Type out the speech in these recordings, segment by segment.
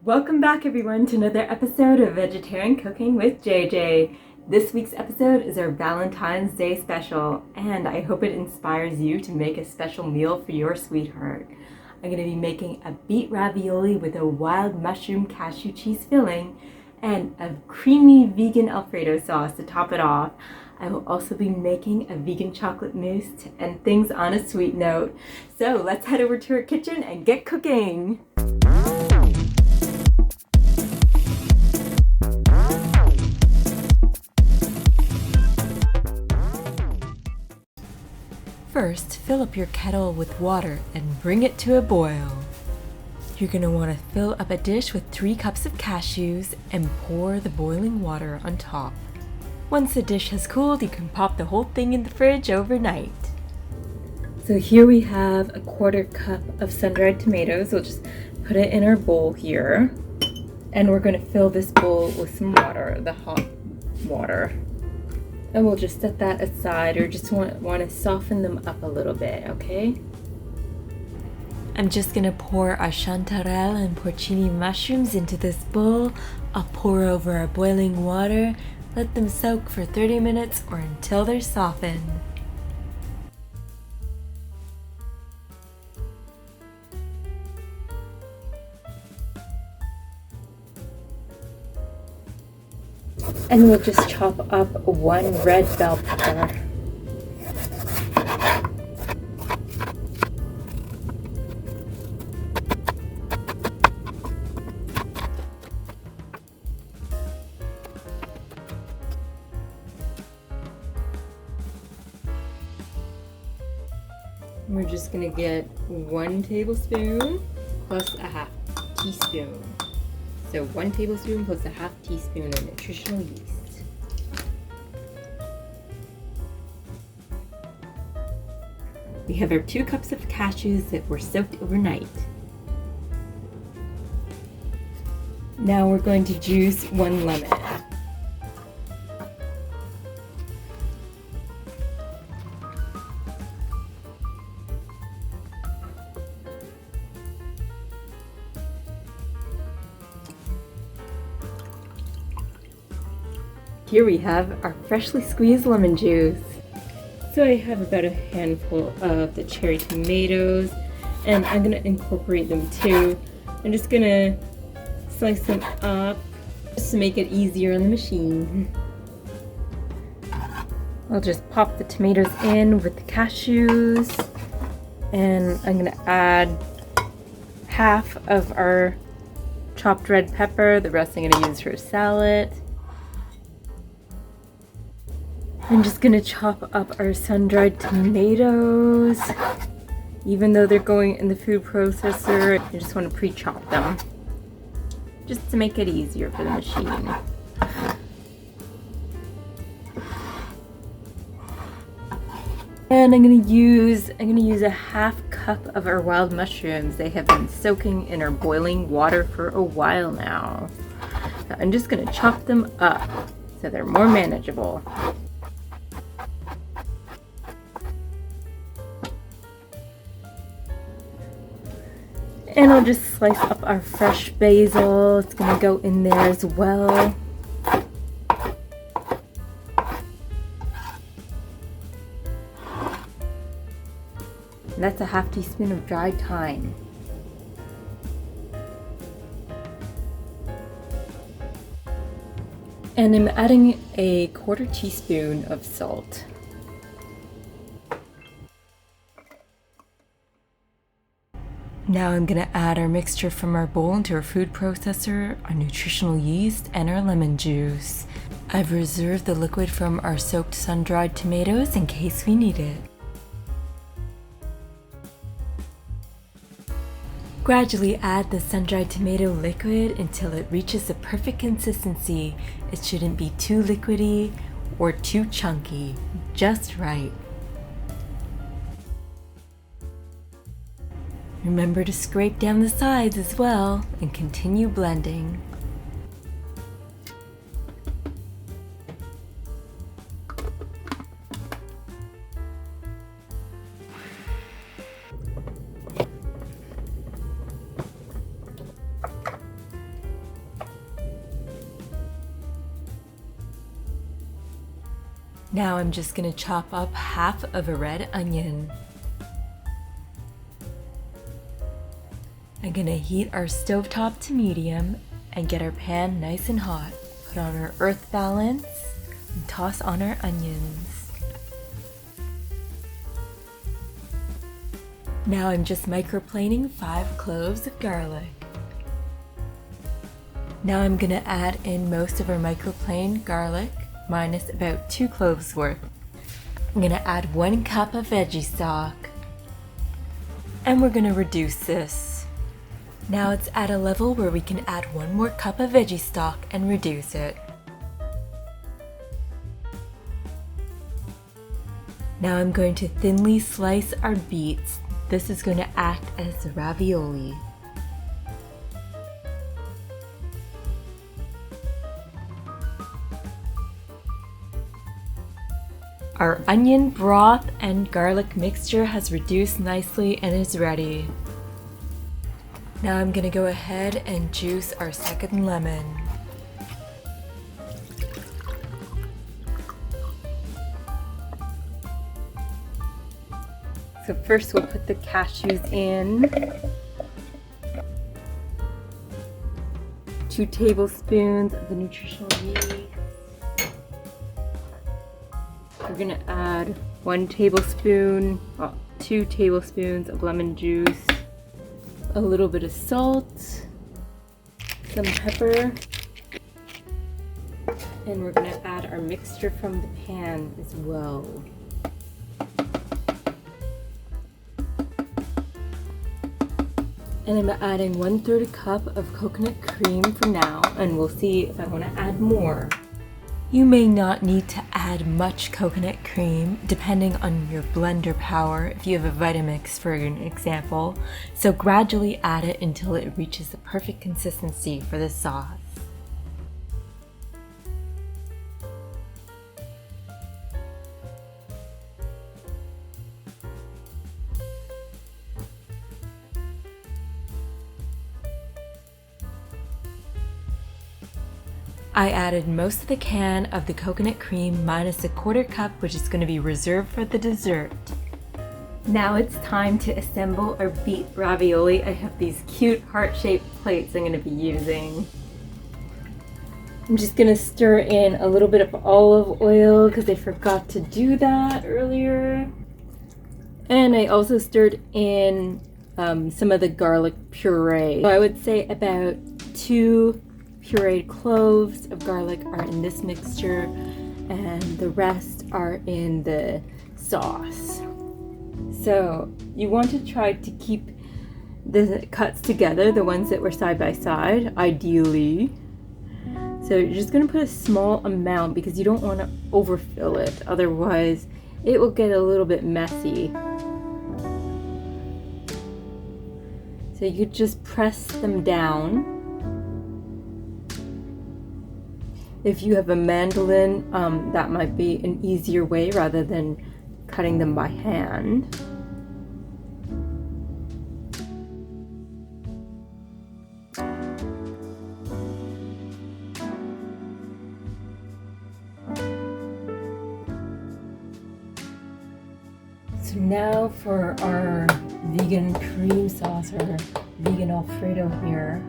Welcome back everyone to another episode of Vegetarian Cooking with JJ. This week's episode is our Valentine's Day special, and I hope it inspires you to make a special meal for your sweetheart. I'm going to be making a beet ravioli with a wild mushroom cashew cheese filling and a creamy vegan Alfredo sauce to top it off. I will also be making a vegan chocolate mousse to end things on a sweet note. So let's head over to our kitchen and get cooking. First, fill up your kettle with water and bring it to a boil. You're going to want to fill up a dish with 3 cups of cashews and pour the boiling water on top. Once the dish has cooled, you can pop the whole thing in the fridge overnight. So here we have a 1/4 cup of sun-dried tomatoes. We'll just put it in our bowl here. And we're going to fill this bowl with some water, the hot water. And we'll just set that aside, or just want to soften them up a little bit, okay? I'm just going to pour our Chanterelle and Porcini mushrooms into this bowl. I'll pour over our boiling water, let them soak for 30 minutes or until they're softened. And we'll just chop up 1 red bell pepper. We're just going to get 1 tablespoon plus a 1/2 teaspoon. So 1 tablespoon plus a 1/2 teaspoon of nutritional yeast. We have our 2 cups of cashews that were soaked overnight. Now we're going to juice 1 lemon. Here we have our freshly squeezed lemon juice. So I have about a handful of the cherry tomatoes, and I'm going to incorporate them too. I'm just going to slice them up just to make it easier on the machine. I'll just pop the tomatoes in with the cashews, and I'm going to add 1/2 of our chopped red pepper. The rest I'm going to use for a salad. I'm just going to chop up our sun-dried tomatoes. Even though they're going in the food processor, I just want to pre-chop them, just to make it easier for the machine. And I'm going to use a 1/2 cup of our wild mushrooms. They have been soaking in our boiling water for a while now. So I'm just going to chop them up so they're more manageable. And I'll just slice up our fresh basil. It's going to go in there as well. And that's a 1/2 teaspoon of dried thyme. And I'm adding a 1/4 teaspoon of salt. Now I'm going to add our mixture from our bowl into our food processor, our nutritional yeast, and our lemon juice. I've reserved the liquid from our soaked sun-dried tomatoes in case we need it. Gradually add the sun-dried tomato liquid until it reaches the perfect consistency. It shouldn't be too liquidy or too chunky, just right. Remember to scrape down the sides as well and continue blending. Now I'm just gonna chop up half of a red onion. I'm gonna heat our stovetop to medium and get our pan nice and hot. Put on our earth balance and toss on our onions. Now I'm just microplaning 5 cloves of garlic. Now I'm gonna add in most of our microplaned garlic, minus about 2 cloves worth. I'm gonna add 1 cup of veggie stock, and we're gonna reduce this. Now it's at a level where we can add 1 more cup of veggie stock and reduce it. Now I'm going to thinly slice our beets. This is going to act as the ravioli. Our onion broth and garlic mixture has reduced nicely and is ready. Now I'm gonna go ahead and juice our second lemon. So first we'll put the cashews in. 2 tablespoons of the Nutritional yeast. We're gonna add 2 tablespoons of lemon juice, a little bit of salt, some pepper, and we're gonna add our mixture from the pan as well. And I'm adding 1/3 cup of coconut cream for now, and we'll see if I want to add more. You may not need to add much coconut cream, depending on your blender power, if you have a Vitamix for an example, so gradually add it until it reaches the perfect consistency for the sauce. I added most of the can of the coconut cream minus a 1/4 cup, which is going to be reserved for the dessert. Now it's time to assemble our beet ravioli. I have these cute heart-shaped plates I'm going to be using. I'm just going to stir in a little bit of olive oil because I forgot to do that earlier. And I also stirred in some of the garlic puree. So I would say about 2 pureed cloves of garlic are in this mixture, and the rest are in the sauce. So you want to try to keep the cuts together, the ones that were side by side, ideally. So you're just going to put a small amount because you don't want to overfill it, otherwise it will get a little bit messy. So you could just press them down. If you have a mandolin, that might be an easier way rather than cutting them by hand. So now for our vegan cream sauce, or vegan Alfredo here.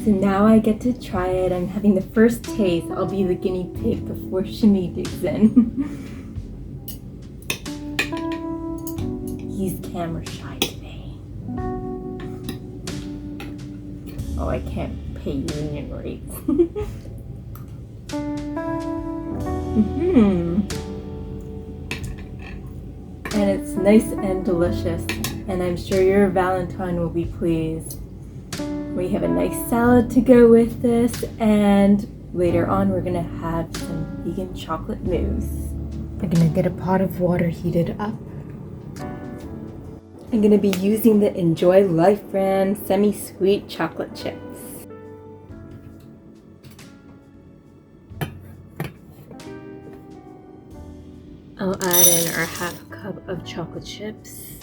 So now I get to try it. I'm having the first taste. I'll be the guinea pig before Shani digs in. He's camera shy today. Oh, I can't pay union rates. and it's nice and delicious, and I'm sure your Valentine will be pleased. We have a nice salad to go with this, and later on we're gonna have some vegan chocolate mousse. I'm gonna get a pot of water heated up. I'm gonna be using the Enjoy Life brand semi-sweet chocolate chips. I'll add in our half cup of chocolate chips.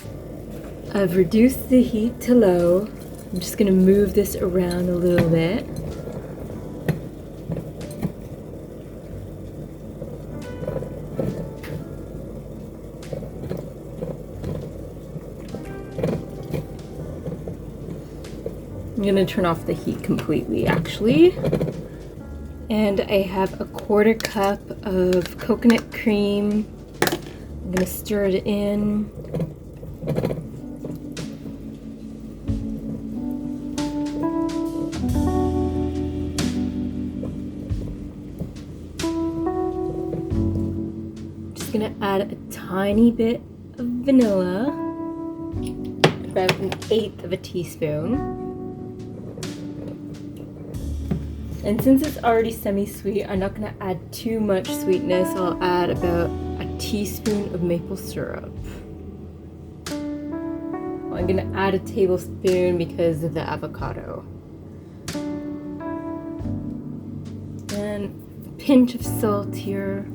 I've reduced the heat to low. I'm just gonna move this around a little bit. I'm gonna turn off the heat completely actually. And I have a 1/4 cup of coconut cream. I'm gonna stir it in. Just gonna add a tiny bit of vanilla, about 1/8 of a teaspoon. And since it's already semi-sweet, I'm not gonna add too much sweetness. I'll add about a teaspoon of maple syrup. I'm gonna add a tablespoon because of the avocado. And a pinch of salt here,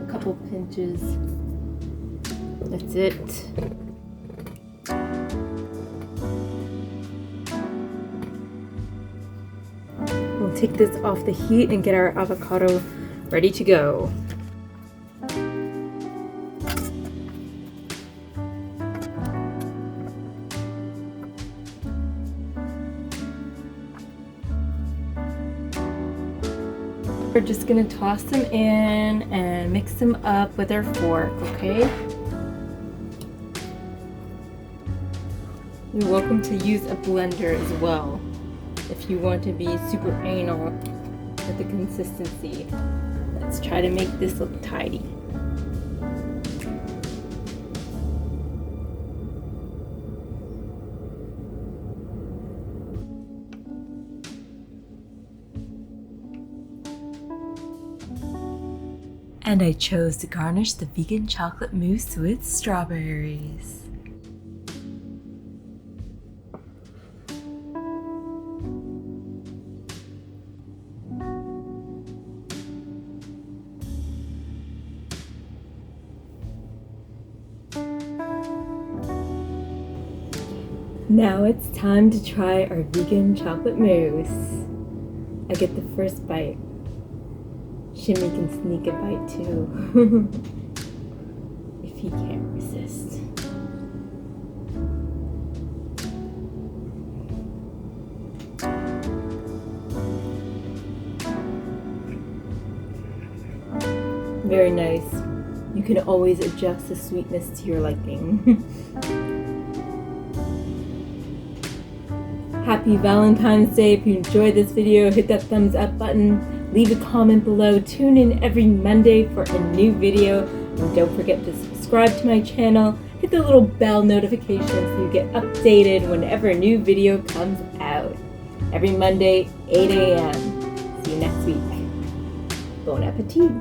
a couple pinches. That's it. We'll take this off the heat and get our avocado ready to go. We're just gonna toss them in and mix them up with our fork, okay? You're welcome to use a blender as well if you want to be super anal with the consistency. Let's try to make this look tidy. And I chose to garnish the vegan chocolate mousse with strawberries. Now it's time to try our vegan chocolate mousse. I get the first bite. Shimmy can sneak a bite too, if he can't resist. Very nice. You can always adjust the sweetness to your liking. Happy Valentine's Day. If you enjoyed this video, hit that thumbs up button. Leave a comment below. Tune in every Monday for a new video. And don't forget to subscribe to my channel. Hit the little bell notification so you get updated whenever a new video comes out. Every Monday, 8 a.m. See you next week. Bon appetit.